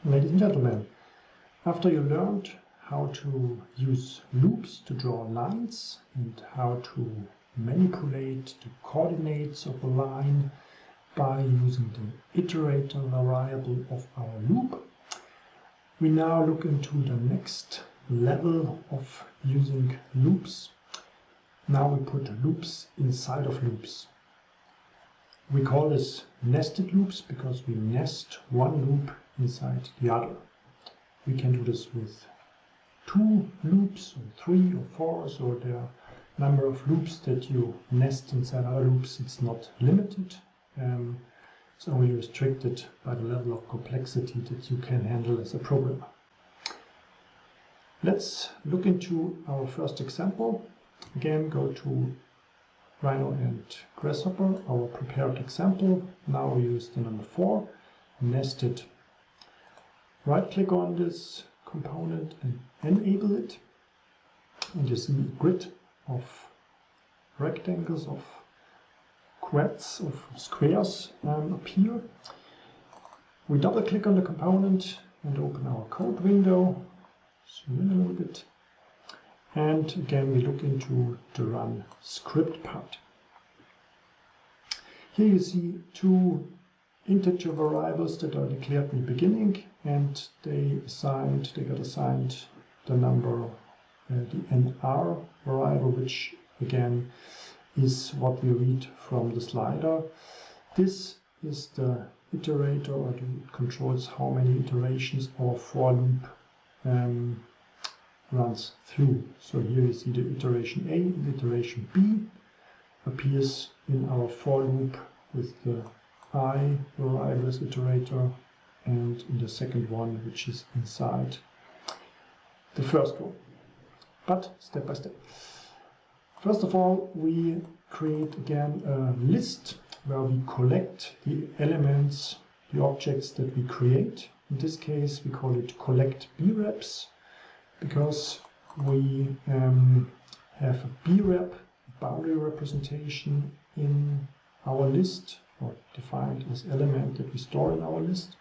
Ladies and gentlemen, after you learned how to use loops to draw lines and how to manipulate the coordinates of a line by using the iterator variable of our loop, we now look into the next level of using loops. Now we put loops inside of loops. We call this nested loops because we nest one loop inside the other. We can do this with 2 loops, or 3 or 4, so the number of loops that you nest inside other loops, it's not limited. It's only restricted by the level of complexity that you can handle as a programmer. Let's look into our first example. Again, go to Rhino and Grasshopper, our prepared example. Now we use the number 4, nested. Right-click on this component and enable it. And you see a grid of rectangles, of quads, of squares appear. We double-click on the component and open our code window. Zoom in a little bit. And again, we look into the run script part. Here you see 2 integer variables that are declared in the beginning, and they got assigned the number, the nr variable, which again is what we read from the slider. This is the iterator, or it controls how many iterations our for loop runs through. So here you see the iteration A and iteration B appears in our for loop with the I variable as iterator, and in the second one, which is inside the first one. But step by step. First of all, we create again a list where we collect the elements, the objects that we create. In this case, we call it collect breps, because we have a brep, boundary representation, in our list, or defined as element that we store in our list.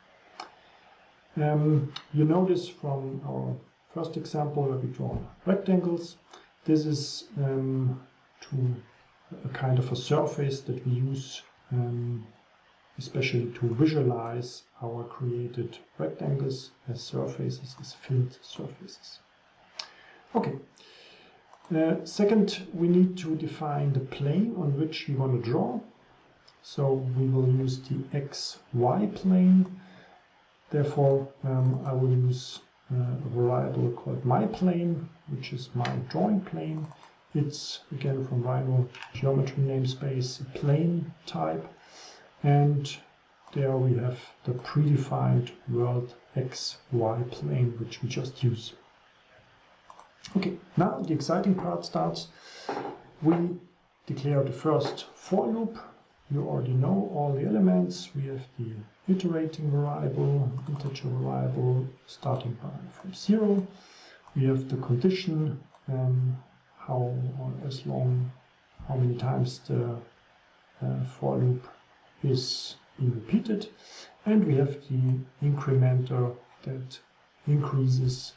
You notice from our first example where we draw rectangles, this is to a kind of a surface that we use especially to visualize our created rectangles as surfaces, as filled surfaces. Okay. Second, we need to define the plane on which we want to draw. So we will use the XY plane. Therefore, I will use a variable called myPlane, which is my drawing plane. It's again from Rhino geometry namespace, a plane type, and there we have the predefined world XY plane, which we just use. Okay, now the exciting part starts. We declare the first for loop. You already know all the elements. We have the iterating variable, integer variable, starting from 0. We have the condition, how many times the for loop is being repeated, and we have the incrementer that increases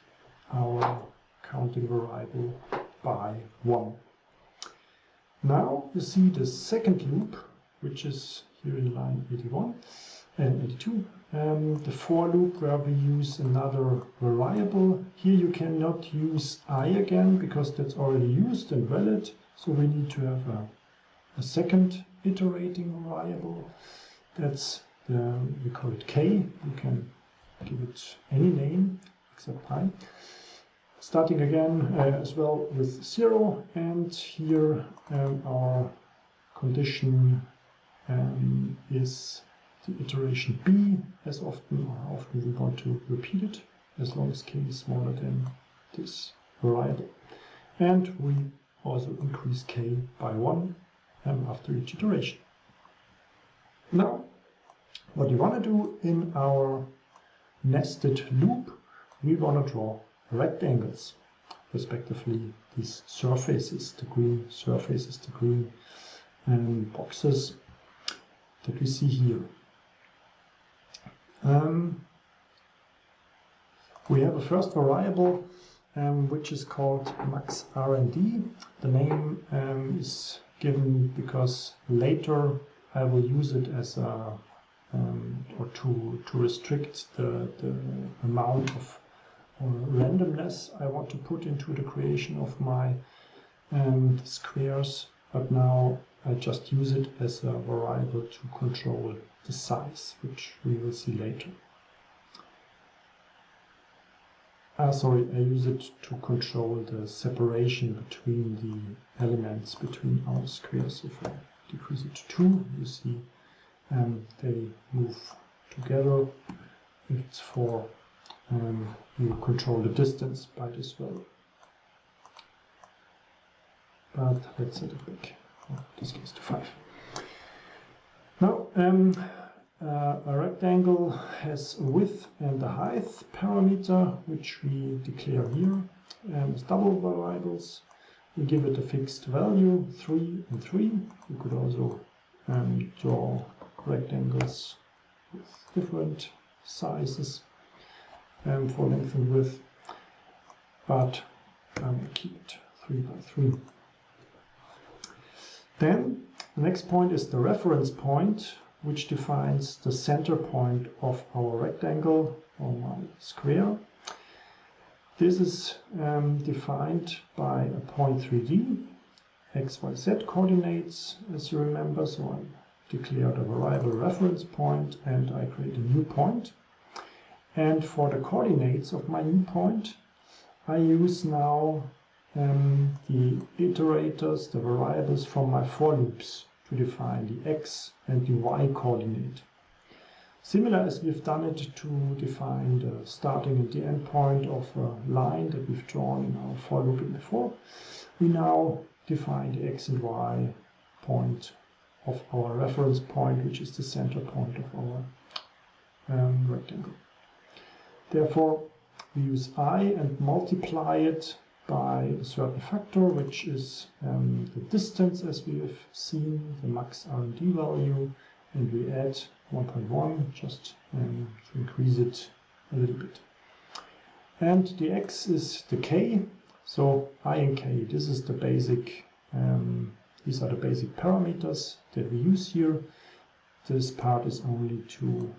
our counting variable by 1. Now you see the second loop, which is here in line 81 and 82, the for loop where we use another variable. Here you cannot use I again because that's already used and valid, so we need to have a second iterating variable. That's we call it k. You can give it any name except I. Starting again as well with 0, and here our condition is the iteration b, as often or how often we want to repeat it, as long as k is smaller than this variable. And we also increase k by 1 after each iteration. Now, what we want to do in our nested loop, we want to draw rectangles, respectively these surfaces, the green surfaces, the green boxes that we see here. We have a first variable which is called max R&D. The name is given because later I will use it as a or to restrict the amount of randomness I want to put into the creation of my squares, but now I just use it as a variable to control the size, which we will see later. Sorry, I use it to control the separation between the elements between our squares. If I decrease it to 2, you see they move together. If it's 4, you control the distance by this value. But let's set it back, in this case to 5. Now, a rectangle has a width and a height parameter, which we declare here as double variables. We give it a fixed value, 3 and 3. You could also draw rectangles with different sizes for length and width, but I will keep it 3 by 3. Then the next point is the reference point, which defines the center point of our rectangle or my square. This is defined by a point 3D, x, y, z coordinates, as you remember. So I declared a variable reference point and I create a new point. And for the coordinates of my new point, I use now the iterators, the variables from my for loops to define the x and the y coordinate. Similar as we've done it to define the starting and the end point of a line that we've drawn in our for loop before, we now define the x and y point of our reference point, which is the center point of our rectangle. Therefore, we use I and multiply it by a certain factor, which is the distance, as we have seen, the max R&D value, and we add 1.1 just to increase it a little bit. And the x is the k, so I and k, this is the basic, these are the basic parameters that we use here. This part is only to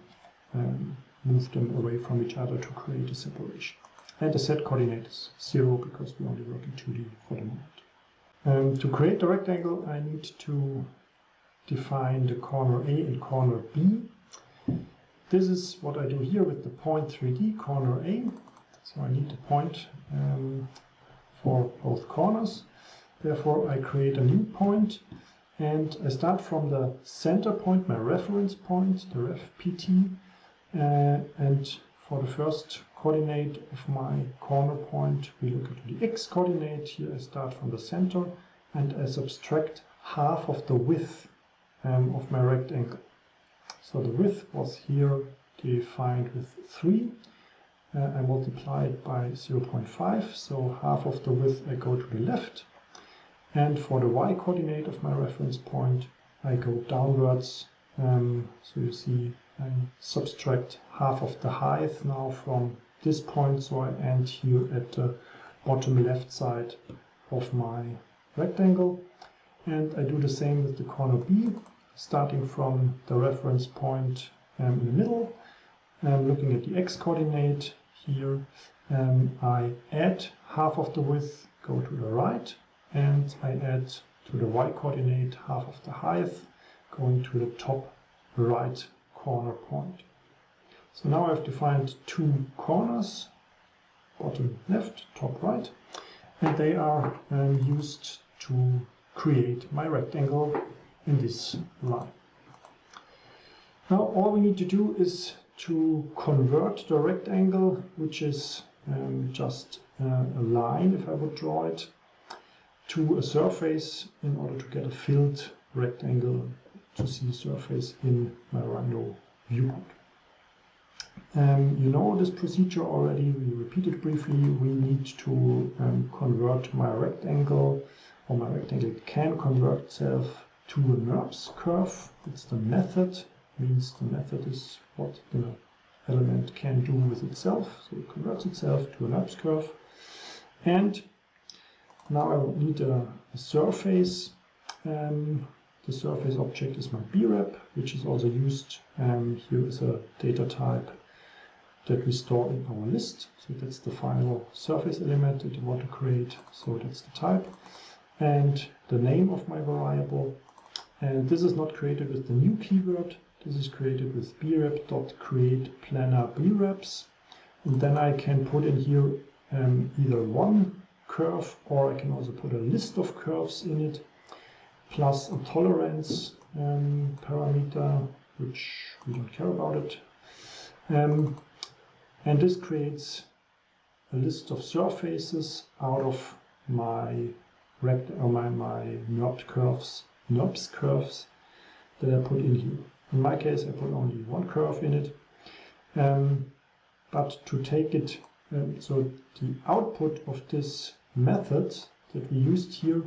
move them away from each other to create a separation. And the z coordinate is 0 because we only work in 2D for the moment. To create the rectangle, I need to define the corner A and corner B. This is what I do here with the point 3D, corner A. So I need a point for both corners. Therefore, I create a new point and I start from the center point, my reference point, the ref PT, and for the first coordinate of my corner point, we look at the x coordinate. Here I start from the center and I subtract half of the width of my rectangle. So the width was here defined with 3. I multiply it by 0.5, so half of the width I go to the left. And for the y coordinate of my reference point, I go downwards. So you see I subtract half of the height now from this point, so I end here at the bottom left side of my rectangle. And I do the same with the corner B, starting from the reference point in the middle. Looking at the x coordinate here, I add half of the width, go to the right, and I add to the y coordinate half of the height, going to the top right corner point. So now I've defined two corners, bottom left, top right, and they are used to create my rectangle in this line. Now all we need to do is to convert the rectangle, which is just a line, if I would draw it, to a surface in order to get a filled rectangle to see surface in my rhino viewport. You know this procedure already, we repeat it briefly. We need to convert my rectangle, or my rectangle can convert itself to a NURBS curve. It's the method, means the method is what the element can do with itself. So it converts itself to an ups curve. And now I will need a surface. The surface object is my brep, which is also used here as a data type that we store in our list. So that's the final surface element that you want to create. So that's the type. And the name of my variable. And this is not created with the new keyword. This is created with brep.createPlanner breps. And then I can put in here either one curve, or I can also put a list of curves in it, plus a tolerance parameter, which we don't care about it. And this creates a list of surfaces out of my NURBS curves that I put in here. In my case, I put only one curve in it. But to take it, so the output of this method that we used here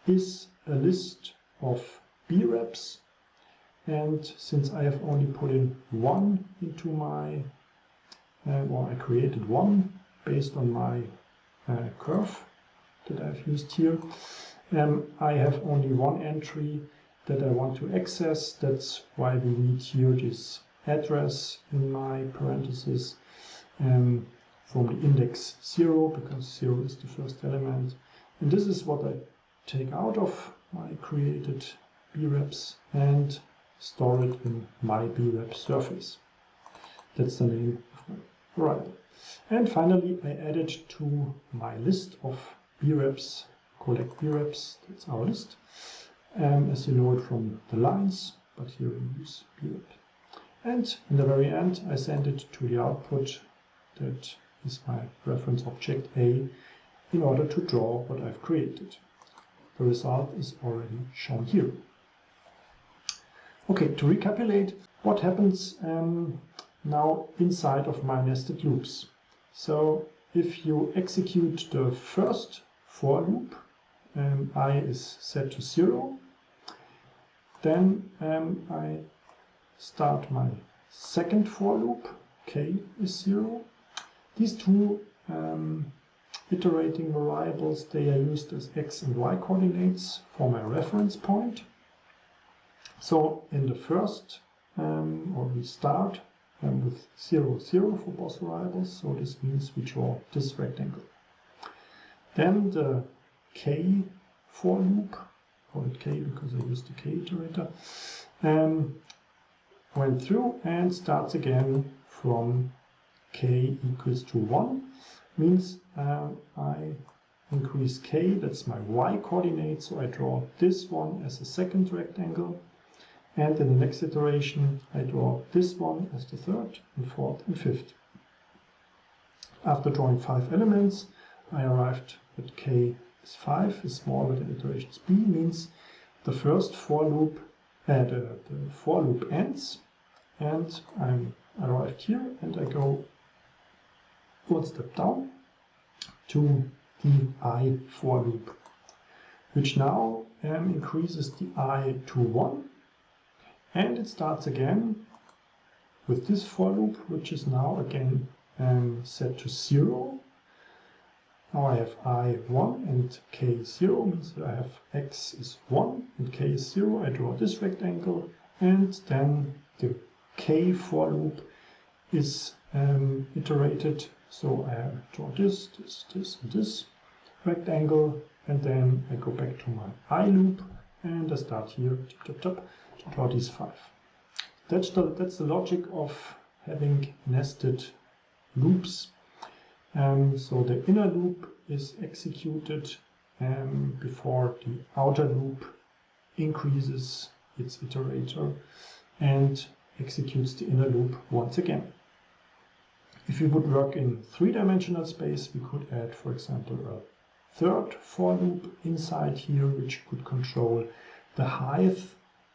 is a list of breps. And since I have only put in one into my, or I created one based on my curve that I've used here, I have only one entry that I want to access. That's why we need here this address in my parentheses from the index 0, because 0 is the first element. And this is what I take out of my created breps and store it in my brep surface. That's the name of my variable. And finally, I added to my list of breps, collect breps, that's our list. As you know it from the lines, but here we use brep. And in the very end, I send it to the output that is my reference object A in order to draw what I've created. The result is already shown here. Okay, to recapitulate, what happens now inside of my nested loops. So if you execute the first for loop, I is set to 0, then I start my second for loop, k is 0. These two iterating variables, they are used as x and y coordinates for my reference point. So in the first, or we start with 0, 0 for both variables, so this means we draw this rectangle. Then the k for loop, call it k because I used the k iterator, went through and starts again from k equals to 1, means I increase k, that's my y coordinate, so I draw this one as a second rectangle, and in the next iteration I draw this one as the third and fourth and fifth. After drawing 5 elements, I arrived at k is 5, is smaller than iterations b, means the first for loop, the for loop ends, and I'm arrived here, and I go one step down to the I for loop, which now increases the I to 1, and it starts again with this for loop, which is now again set to 0. Now I have I1 and k0, means that I have x is 1 and k is 0. I draw this rectangle, and then the k for loop is iterated. So I draw this, and this rectangle, and then I go back to my I loop, and I start here to draw these 5. That's the logic of having nested loops. So the inner loop is executed before the outer loop increases its iterator and executes the inner loop once again. If we would work in 3-dimensional space, we could add, for example, a third for loop inside here, which could control the height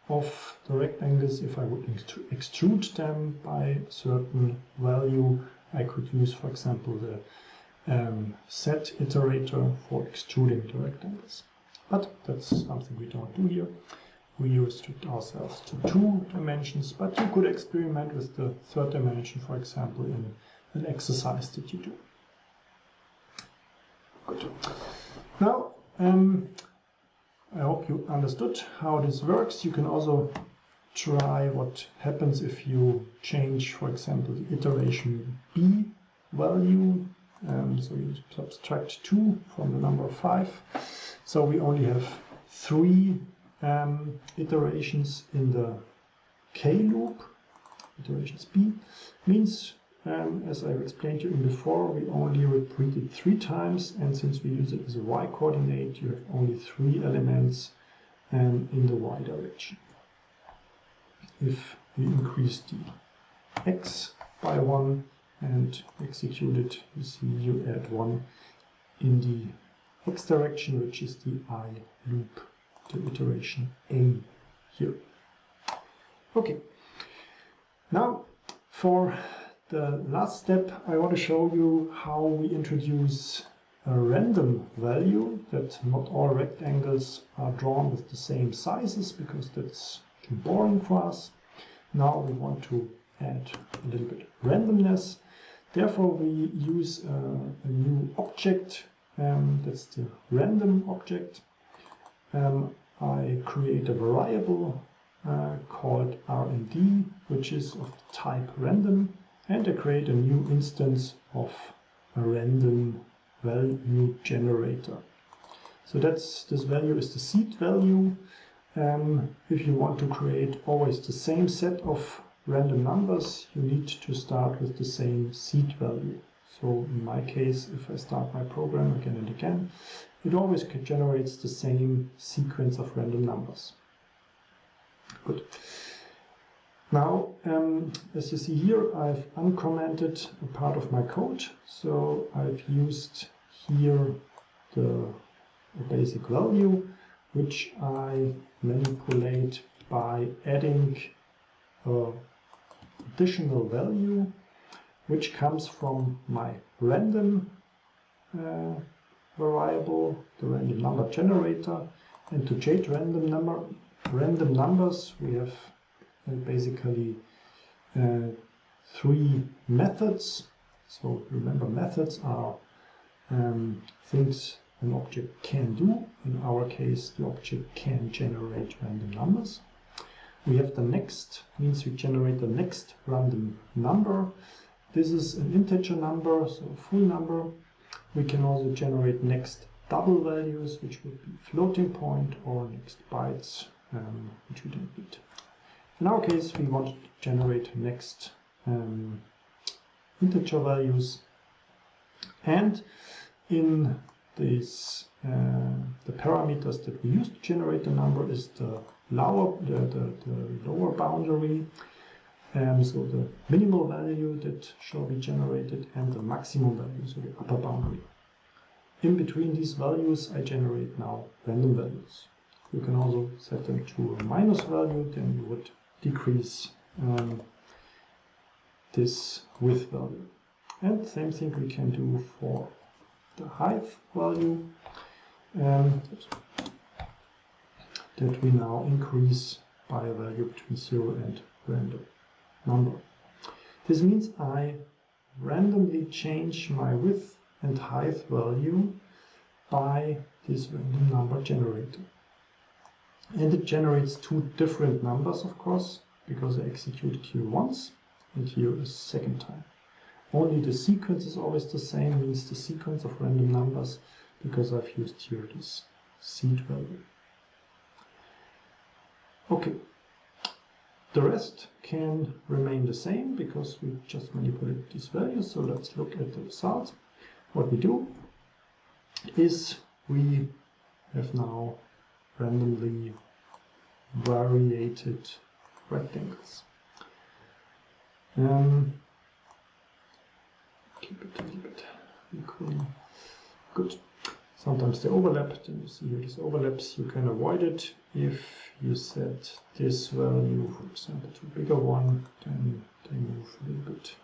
of the rectangles. If I would extrude them by a certain value, I could use, for example, the set iterator for extruding the rectangles. But that's something we don't do here. we restrict ourselves to 2 dimensions, but you could experiment with the 3rd dimension, for example, in an exercise that you do. Good. Now, I hope you understood how this works. You can also try what happens if you change, for example, the iteration b value. So you subtract 2 from the number 5. So we only have 3 iterations in the k loop. Iterations b means, as I explained to you before, we only repeat it 3 times, and since we use it as a y coordinate, you have only 3 elements in the y direction. If we increase the x by 1 and execute it, you see you add 1 in the x direction, which is the I loop, the iteration a here. Okay, now for the last step, I want to show you how we introduce a random value, that not all rectangles are drawn with the same sizes, because that's too boring for us. Now we want to add a little bit of randomness. Therefore, we use a new object, that's the random object. I create a variable called R&D, which is of the type random, and I create a new instance of a random value generator. So this value is the seed value. If you want to create always the same set of random numbers, you need to start with the same seed value. So in my case, if I start my program again and again, it always generates the same sequence of random numbers. Good. Now, as you see here, I've uncommented a part of my code. So I've used here the basic value, which I manipulate by adding an additional value, which comes from my random variable, the random number generator. And to generate random numbers, we have basically 3 methods. So remember, methods are things an object can do. In our case, the object can generate random numbers. We have the next, means we generate the next random number. This is an integer number, so a full number. We can also generate next double values, which would be floating point, or next bytes, which we don't need. In our case, we want to generate next integer values, and in this, the parameters that we use to generate the number is the lower boundary, so the minimal value that shall be generated, and the maximum value, so the upper boundary. In between these values, I generate now random values. You can also set them to a minus value, then you would decrease this width value. And the same thing we can do for the height value, that we now increase by a value between 0 and random number. This means I randomly change my width and height value by this random number generator. And it generates 2 different numbers, of course, because I executed here once and here a second time. Only the sequence is always the same, means the sequence of random numbers, because I've used here this seed value. Okay, the rest can remain the same because we just manipulate these values. So let's look at the result. What we do is we have now randomly variated rectangles. Keep it a little bit equal. Good. Sometimes they overlap, then you see here this overlaps. You can avoid it if you set this value, for example, to a bigger one, then they move a little bit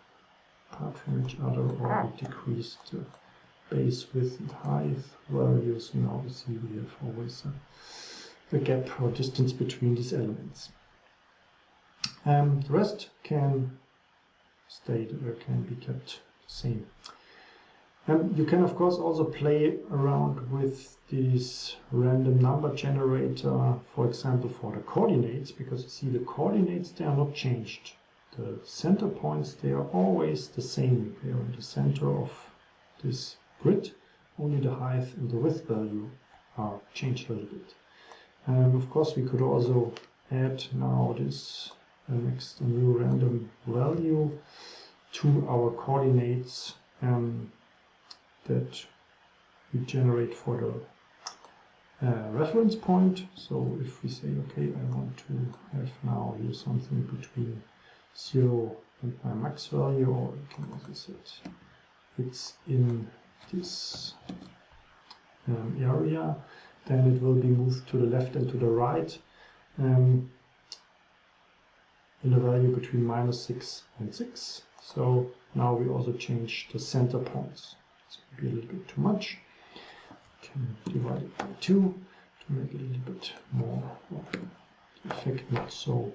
apart from each other, or we decrease the base width and height values. Now you see we have always the gap or distance between these elements. The rest can be kept the same. You can of course also play around with this random number generator, for example for the coordinates, because you see the coordinates, they are not changed. The center points, they are always the same. They are in the center of this grid. Only the height and the width value are changed a little bit. Of course we could also add now this next new random value to our coordinates that we generate for the reference point. So if we say, okay, I want to have now here something between 0 and my max value, or we can also set it's in this area, then it will be moved to the left and to the right in a value between -6 and 6. So now we also change the center points. It's maybe a little bit too much. We can divide it by 2 to make it a little bit more, the effect not so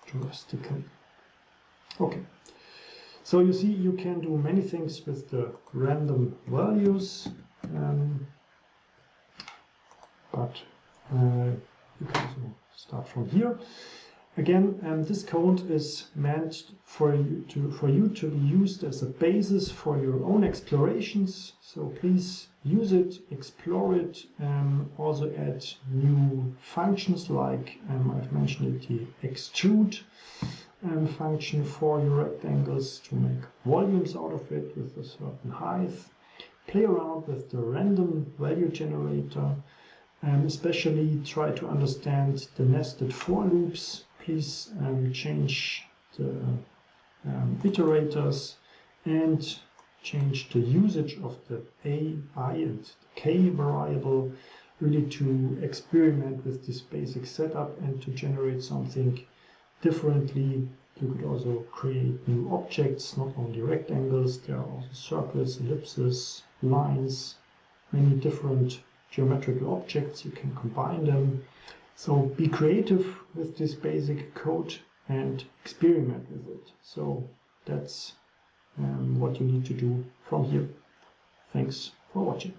drastically. Okay, so you see you can do many things with the random values, but you can also start from here. Again, this code is meant for you to be used as a basis for your own explorations. So please use it, explore it, also add new functions like I've mentioned it, the extrude function for your rectangles to make volumes out of it with a certain height. Play around with the random value generator, and especially try to understand the nested for loops. Please change the iterators and change the usage of the A, I, and K variable, really to experiment with this basic setup and to generate something differently. You could also create new objects, not only rectangles, there are also circles, ellipses, lines, many different geometrical objects. You can combine them. So be creative with this basic code and experiment with it. So that's what you need to do from here. Thanks for watching.